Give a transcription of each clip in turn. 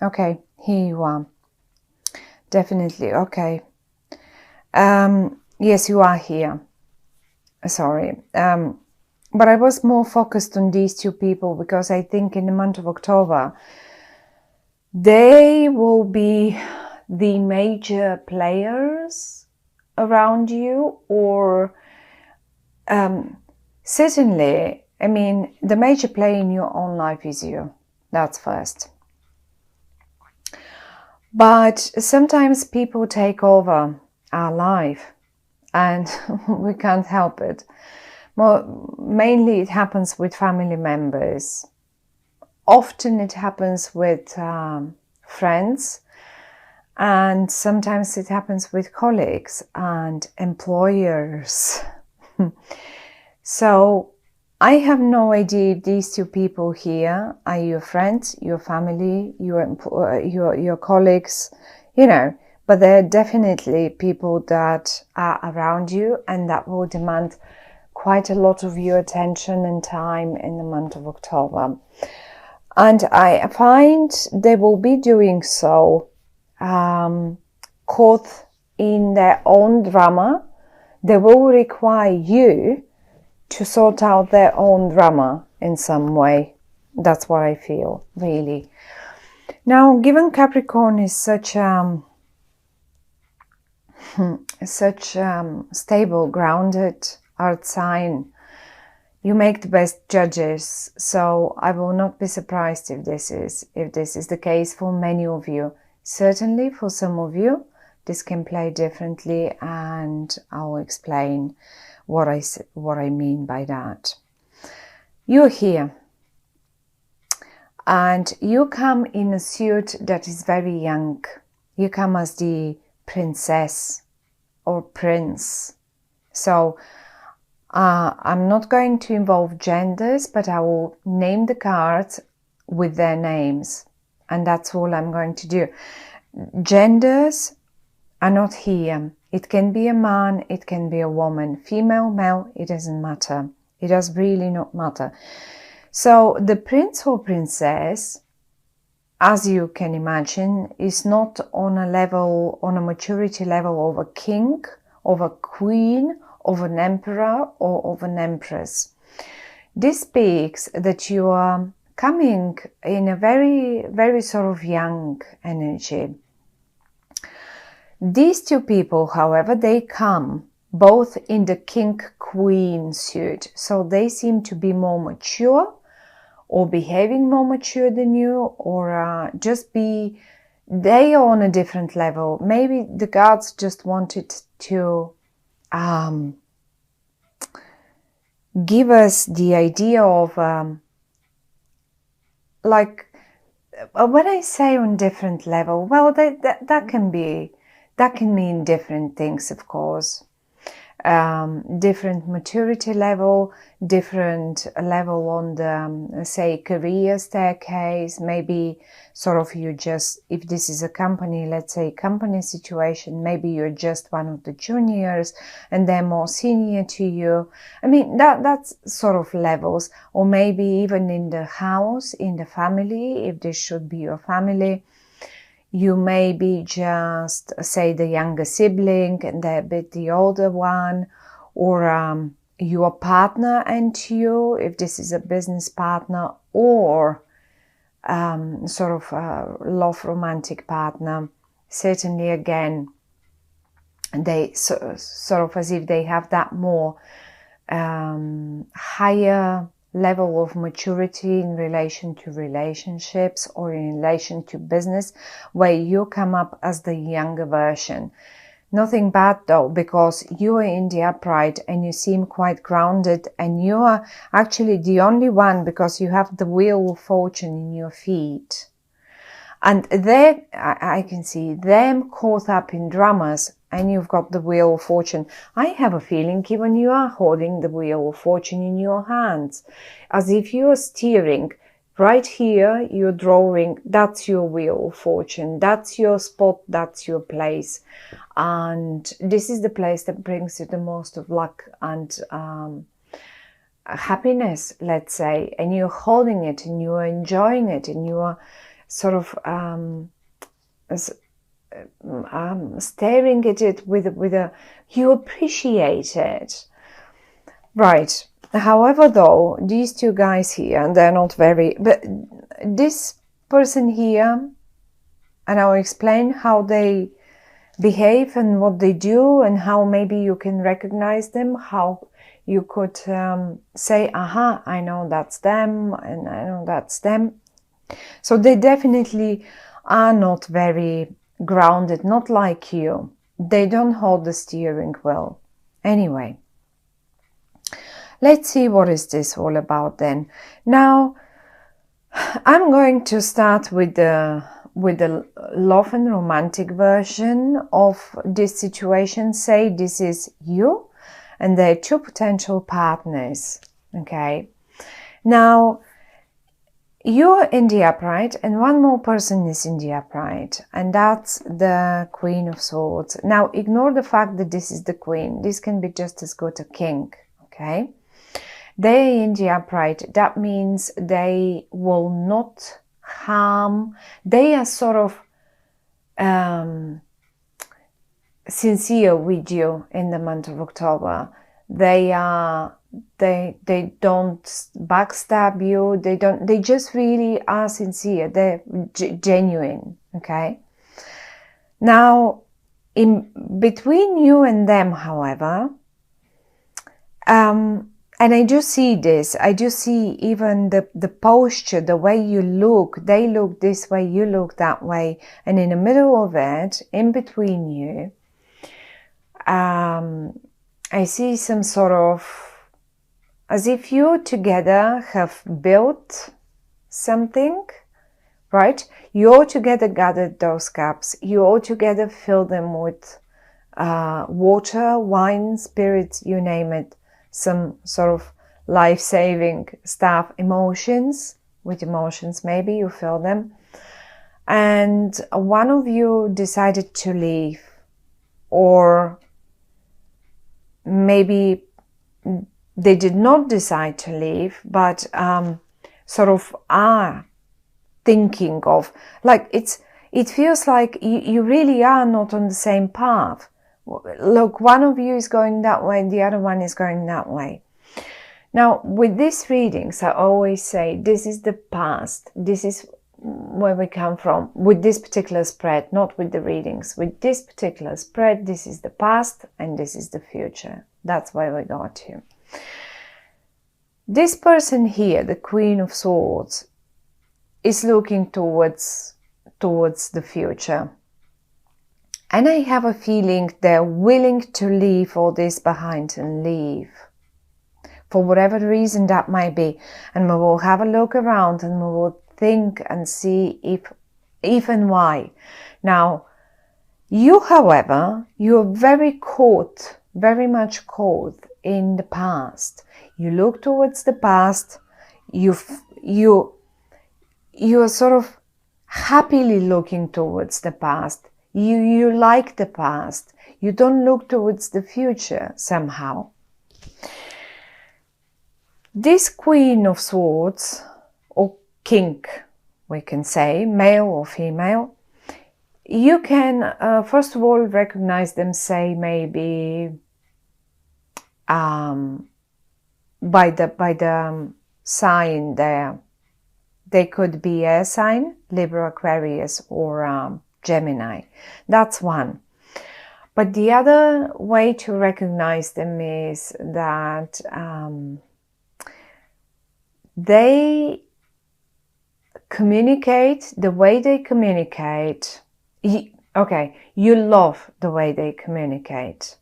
Okay, here you are. Definitely, okay. Yes, you are here. Sorry. But I was more focused on these two people because I think in the month of October, they will be the major players around you, or certainly, I mean, the major player in your own life is you. That's first. But sometimes people take over our life and we can't help it. Well, mainly it happens with family members. Often it happens with friends, and sometimes it happens with colleagues and employers. So I have no idea if these two people here are your friends, your family, your colleagues, but they're definitely people that are around you and that will demand quite a lot of your attention and time in the month of October. And I find they will be doing so caught in their own drama. They will require you to sort out their own drama in some way. That's what I feel, really. Now, given Capricorn is such stable, grounded earth sign, you make the best judges. So I will not be surprised if this is the case for many of you. Certainly for some of you, this can play differently, and I'll explain what I mean by that. You're here and you come in a suit that is very young. You come as the princess or prince. So I'm not going to involve genders, but I will name the cards with their names, and that's all I'm going to do. Genders are not here. It can be a man, it can be a woman, female, male, it doesn't matter. It does really not matter. So the prince or princess, as you can imagine, is not on a maturity level of a king, of a queen, of an emperor, or of an empress. This speaks that you are coming in a very, very sort of young energy. These two people, however, they come both in the king-queen suit. So they seem to be more mature, or behaving more mature than you, or they are on a different level. Maybe the gods just wanted to give us the idea of when I say on different level, well, that can mean different things, of course. Different maturity level, different level on the, say, career staircase. Maybe sort of if this is a company, let's say company situation, maybe you're just one of the juniors and they're more senior to you. I mean, that's sort of levels. Or maybe even in the house, in the family, if this should be your family. You may be just, say, the younger sibling and they're a bit the older one, or your partner and you, if this is a business partner, or sort of a love romantic partner. Certainly, again, they sort of as if they have that more higher level of maturity in relation to relationships or in relation to business, where you come up as the younger version. Nothing bad though, because you are in the upright and you seem quite grounded, and you are actually the only one because you have the wheel of fortune in your feet. And there I can see them caught up in dramas, and you've got the wheel of fortune. I have a feeling even you are holding the wheel of fortune in your hands, as if you are steering. Right here, you're drawing, that's your wheel of fortune, that's your spot, that's your place. And this is the place that brings you the most of luck and happiness, let's say. And you're holding it and you're enjoying it and you are sort of staring at it with a, you appreciate it. Right. However, though, these two guys here, they're not very, but this person here, and I'll explain how they behave and what they do and how maybe you can recognize them, how you could say, aha, I know that's them and I know that's them. So they definitely are not very grounded, not like you. They don't hold the steering wheel. Anyway, let's see what is this all about then. Now, I'm going to start with the love and romantic version of this situation. Say this is you and there are two potential partners. Okay. Now, you're in the upright and one more person is in the upright, and that's the Queen of Swords. Now, ignore the fact that this is the Queen. This can be just as good a king. Okay. They're in the upright. That means they will not harm. They are sort of sincere with you in the month of October. They don't backstab you. They just really are sincere. They're genuine. Okay. Now, in between you and them, however, and I do see this. I do see even the posture, the way you look. They look this way, you look that way. And in the middle of it, in between you, I see some sort of, as if you together have built something, right? You all together gathered those cups. You all together filled them with water, wine, spirits, you name it. Some sort of life-saving stuff, emotions, with emotions maybe you feel them. And one of you decided to leave, or maybe they did not decide to leave, but sort of are thinking of, like it feels like you really are not on the same path. Look, one of you is going that way, the other one is going that way. Now, with these readings, I always say this is the past. This is where we come from with this particular spread, not with the readings. With this particular spread, this is the past and this is the future. That's where we got to. This person here, the Queen of Swords, is looking towards the future. And I have a feeling they're willing to leave all this behind and leave. For whatever reason that might be. And we will have a look around and we will think and see if and why. Now, you, however, you're very much caught in the past. You look towards the past. You're sort of happily looking towards the past. You like the past. You don't look towards the future somehow. This Queen of Swords, or King, we can say, male or female, you can, first of all, recognize them, say, maybe by the sign there. They could be air sign, Libra, Aquarius, or Gemini. That's one. But the other way to recognize them is that they communicate the way they communicate. Okay, you love the way they communicate.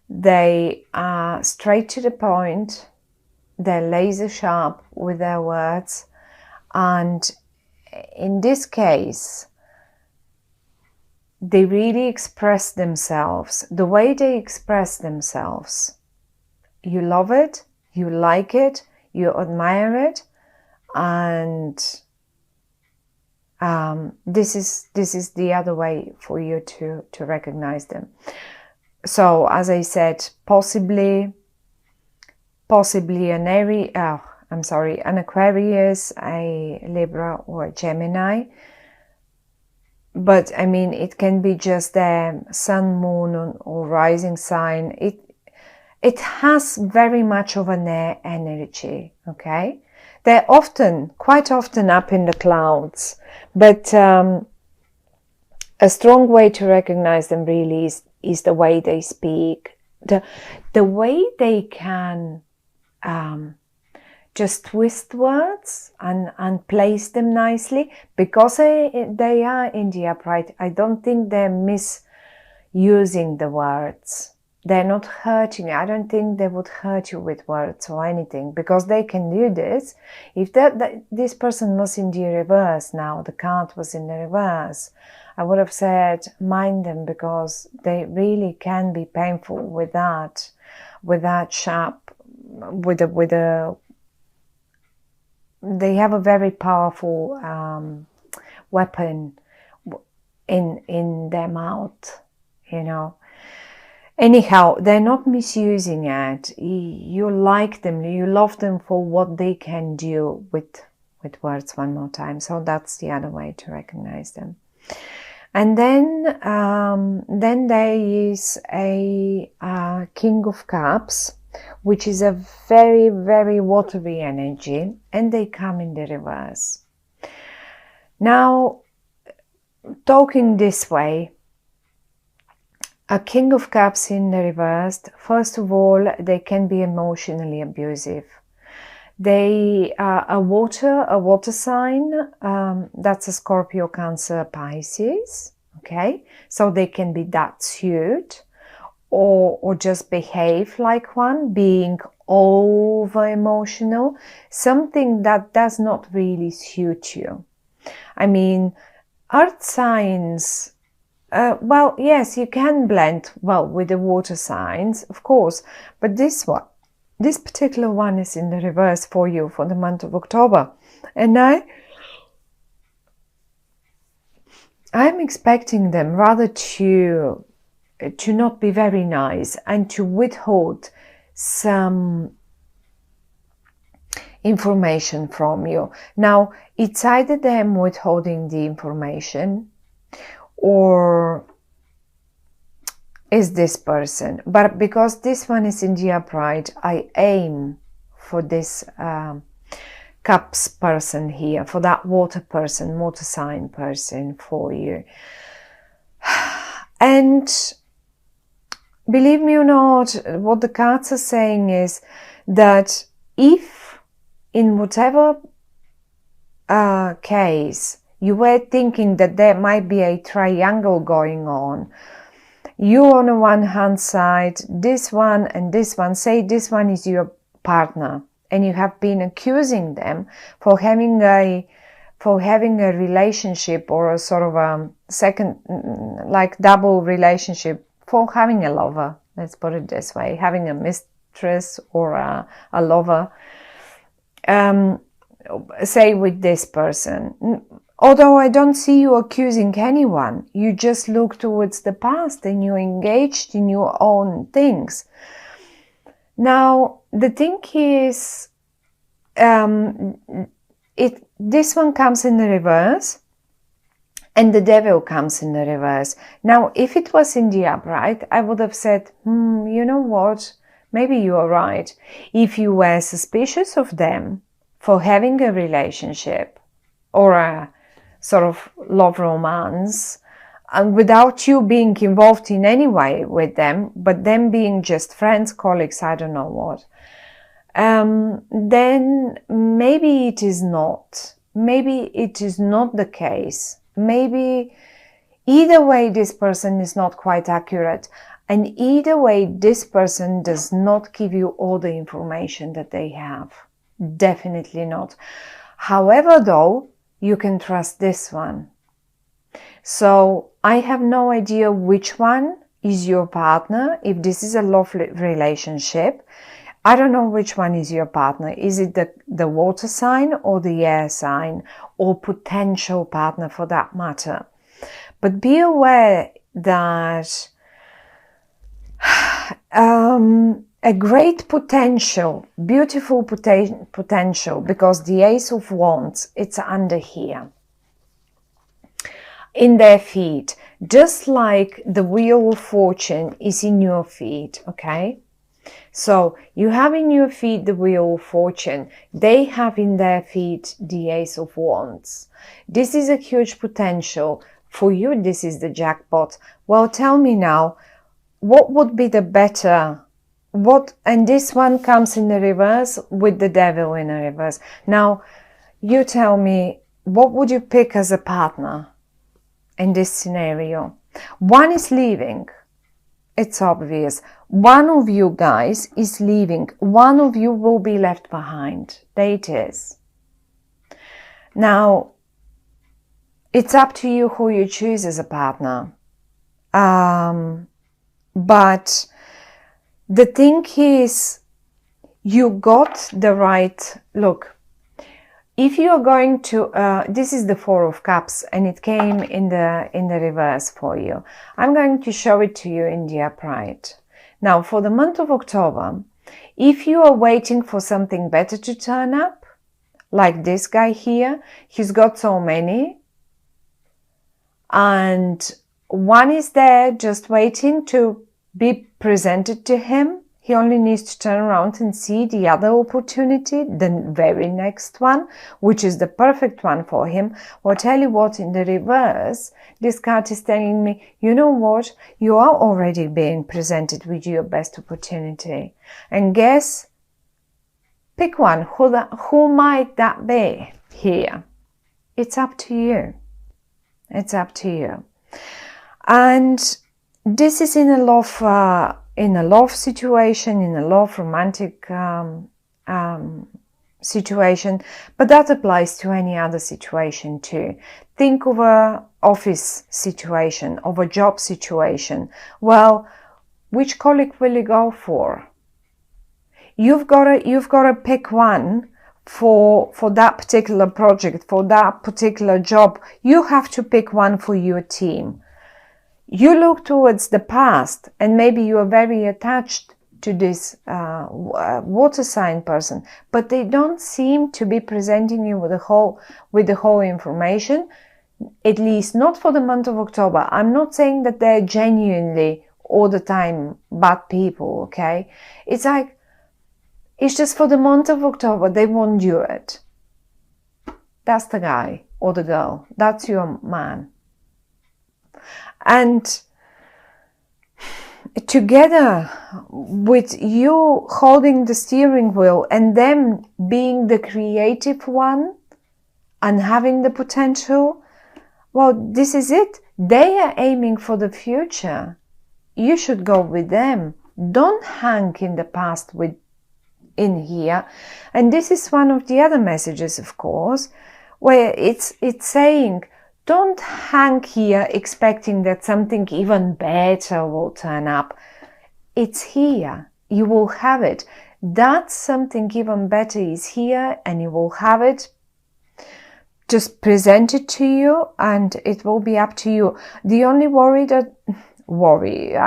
They are straight to the point. They're laser sharp with their words. And in this case, they really express themselves. The way they express themselves, you love it, you like it, you admire it, and this is the other way for you to recognize them. So, as I said, possibly an I'm sorry, an Aquarius, a Libra, or a Gemini. But I mean, it can be just the sun, moon, or rising sign. It has very much of an air energy, okay? They're quite often up in the clouds, but a strong way to recognize them really is the way they speak, the way they can just twist words and place them nicely, because they are in the upright. I don't think they're misusing the words. They're not hurting you. I don't think they would hurt you with words or anything, because they can do this. If this person was in the reverse now, the card was in the reverse, I would have said mind them, because they really can be painful with that sharp, they have a very powerful weapon in their mouth, you know. Anyhow, they're not misusing it. You like them, you love them for what they can do with words. One more time. So that's the other way to recognize them. And then there is a King of Cups, which is a very, very watery energy, and they come in the reverse. Now, talking this way, a King of Cups in the reverse, first of all, they can be emotionally abusive. They are a water sign, that's a Scorpio, Cancer, Pisces, okay? So they can be that suit, or just behave like one, being over emotional, something that does not really suit you. I mean, earth signs, well, yes, you can blend well with the water signs, of course, but this particular one is in the reverse for you for the month of October. And I'm expecting them rather to not be very nice and to withhold some information from you. Now, it's either them withholding the information, or is this person. But because this one is in the upright, I aim for this Cups person here, for that water person, water sign person for you. And believe me or not, what the cards are saying is that if in whatever case you were thinking that there might be a triangle going on, you on the one hand side, this one and this one, say this one is your partner, and you have been accusing them for having a relationship, or a sort of a second, like double relationship, for having a lover, let's put it this way, having a mistress or a lover, say with this person. Although I don't see you accusing anyone, you just look towards the past and you're engaged in your own things. Now, the thing is, this one comes in the reverse, and the Devil comes in the reverse. Now, if it was in the upright, I would have said, you know what, maybe you are right. If you were suspicious of them for having a relationship or a sort of love romance, and without you being involved in any way with them, but them being just friends, colleagues, I don't know what, then maybe it is not. Maybe it is not the case. Maybe either way this person is not quite accurate, and either way this person does not give you all the information that they have. Definitely not. However, though, you can trust this one. So I have no idea which one is your partner. If this is a love relationship, I don't know which one is your partner. Is it the water sign or the air sign, or potential partner for that matter? But be aware that a great potential, beautiful potential, because the Ace of Wands, it's under here in their feet, just like the Wheel of Fortune is in your feet, okay? So you have in your feet the Wheel of Fortune, they have in their feet the Ace of Wands. This is a huge potential. For you, this is the jackpot. Well, tell me now, what would be the better? And this one comes in the reverse with the Devil in the reverse. Now, you tell me, what would you pick as a partner in this scenario? One is leaving. It's obvious. One of you guys is leaving. One of you will be left behind. There it is. Now, it's up to you who you choose as a partner. But the thing is, you got the right look. If you are going to, this is the Four of Cups, and it came in the reverse for you. I'm going to show it to you in the upright. Now, for the month of October, if you are waiting for something better to turn up, like this guy here, he's got so many, and one is there just waiting to be presented to him. He only needs to turn around and see the other opportunity, the very next one, which is the perfect one for him. Well, tell you what, in the reverse, this card is telling me, you know what, you are already being presented with your best opportunity. And guess, pick one. Who might that be here? It's up to you. It's up to you. And this is in a love situation, in a love romantic situation, but that applies to any other situation too. Think of a office situation, of a job situation. Well, which colleague will you go for? You've got to pick one for that particular project, for that particular job. You have to pick one for your team. You look towards the past, and maybe you are very attached to this water sign person, but they don't seem to be presenting you with the whole information, at least not for the month of October. I'm not saying that they're genuinely all the time bad people, okay? It's like, it's just for the month of October, they won't do it. That's the guy or the girl. That's your man. And together with you holding the steering wheel and them being the creative one and having the potential, well, this is it. They are aiming for the future. You should go with them. Don't hang in the past in here. And this is one of the other messages, of course, where it's saying, don't hang here expecting that something even better will turn up. It's here. You will have it. That something even better is here, and you will have it. Just present it to you, and it will be up to you. The only I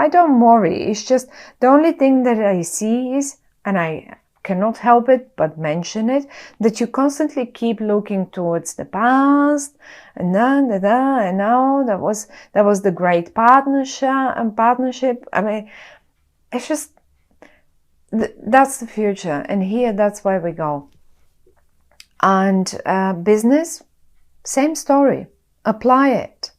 don't worry. It's just the only thing that I see is, and I cannot help it but mention it, that you constantly keep looking towards the past, and now that was the great partnership. I mean, it's just that's the future, and here that's where we go. And business, same story. Apply it.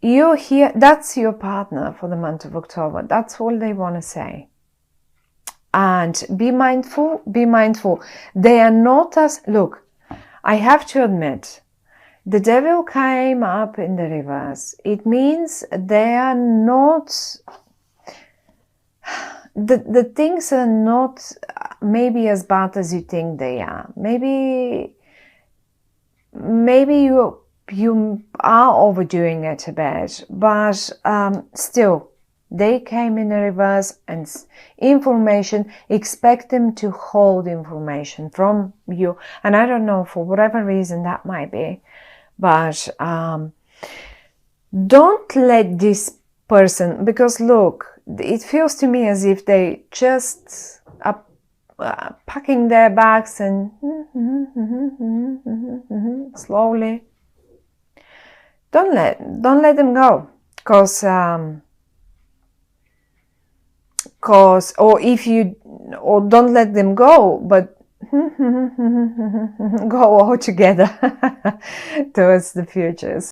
You're here. That's your partner for the month of October. That's all they want to say. And be mindful. They are not as, look, I have to admit, the devil came up in the reverse. It means they are not, the things are not maybe as bad as you think they are. Maybe you are overdoing it a bit, but still, they came in a reverse, and information, expect them to hold information from you. And I don't know, for whatever reason that might be, but don't let this person, because look, it feels to me as if they just are packing their bags and slowly. Don't let them go, cause or don't let them go, but go all together towards the futures.